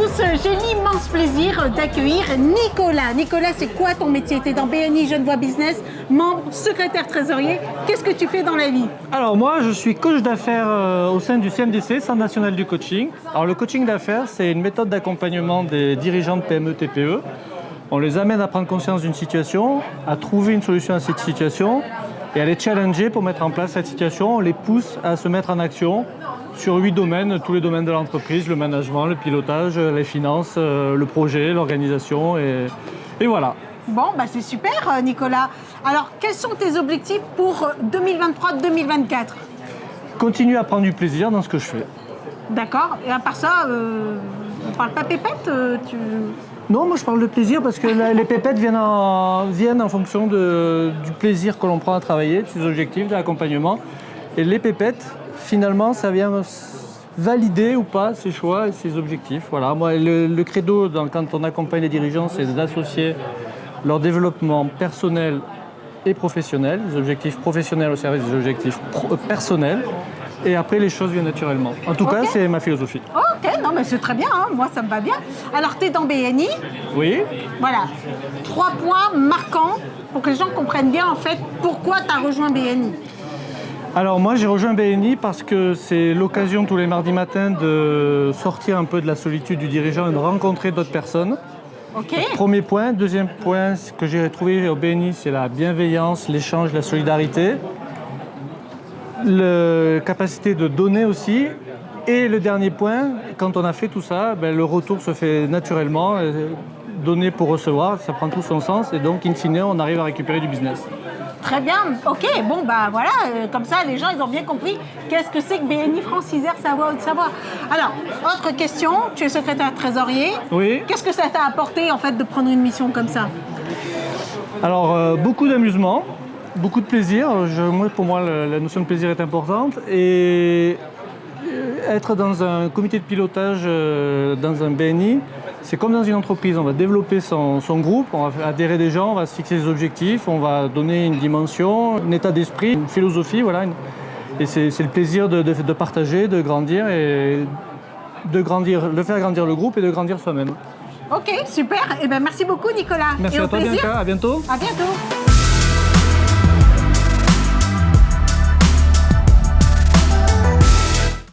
tous, j'ai l'immense plaisir d'accueillir Nicolas. Nicolas, c'est quoi ton métier? Tu es dans BNI Genevois Business, membre, secrétaire trésorier. Qu'est-ce que tu fais dans la vie? Alors moi, je suis coach d'affaires au sein du CNDC, Centre national du coaching. Alors le coaching d'affaires, c'est une méthode d'accompagnement des dirigeants de PME, TPE. On les amène à prendre conscience d'une situation, à trouver une solution à cette situation et à les challenger pour mettre en place cette situation. On les pousse à se mettre en action sur 8 domaines, tous les domaines de l'entreprise, le management, le pilotage, les finances, le projet, l'organisation et voilà. Bon, bah c'est super Nicolas. Alors, quels sont tes objectifs pour 2023-2024? Continue à prendre du plaisir dans ce que je fais. D'accord. Et à part ça, on parle pas pépette Non, moi je parle de plaisir parce que les pépettes viennent en fonction du plaisir que l'on prend à travailler, de ses objectifs, de l'accompagnement. Et les pépettes, finalement, ça vient valider ou pas ses choix et ses objectifs. Voilà. Moi, le credo quand on accompagne les dirigeants, c'est d'associer leur développement personnel et professionnel, les objectifs professionnels au service des objectifs personnels. Et après, les choses viennent naturellement. En tout cas, c'est ma philosophie. Ok, non mais c'est très bien, hein. Moi ça me va bien. Alors, tu es dans BNI. Oui. Voilà. 3 points marquants pour que les gens comprennent bien en fait pourquoi tu as rejoint BNI. Alors moi j'ai rejoint BNI parce que c'est l'occasion tous les mardis matins de sortir un peu de la solitude du dirigeant et de rencontrer d'autres personnes. Ok. Premier point. Deuxième point que j'ai trouvé au BNI, c'est la bienveillance, l'échange, la solidarité. La capacité de donner aussi. Et le dernier point, quand on a fait tout ça, le retour se fait naturellement. Donner pour recevoir, ça prend tout son sens. Et donc, in fine, on arrive à récupérer du business. Très bien, ok, bon bah voilà, comme ça les gens ils ont bien compris qu'est-ce que c'est que BNI France Isère Savoie Haute-Savoie. Alors, autre question, tu es secrétaire trésorier. Oui. Qu'est-ce que ça t'a apporté en fait de prendre une mission comme ça? Alors, beaucoup d'amusement, beaucoup de plaisir. Pour moi, la notion de plaisir est importante. Et être dans un comité de pilotage, dans un BNI, c'est comme dans une entreprise. On va développer son groupe, on va adhérer des gens, on va se fixer des objectifs, on va donner une dimension, un état d'esprit, une philosophie. Voilà. Et c'est le plaisir de partager, de grandir et de faire grandir le groupe et de grandir soi-même. Ok, super, et ben merci beaucoup Nicolas. Merci et à au toi plaisir. Bianca, à bientôt. À bientôt.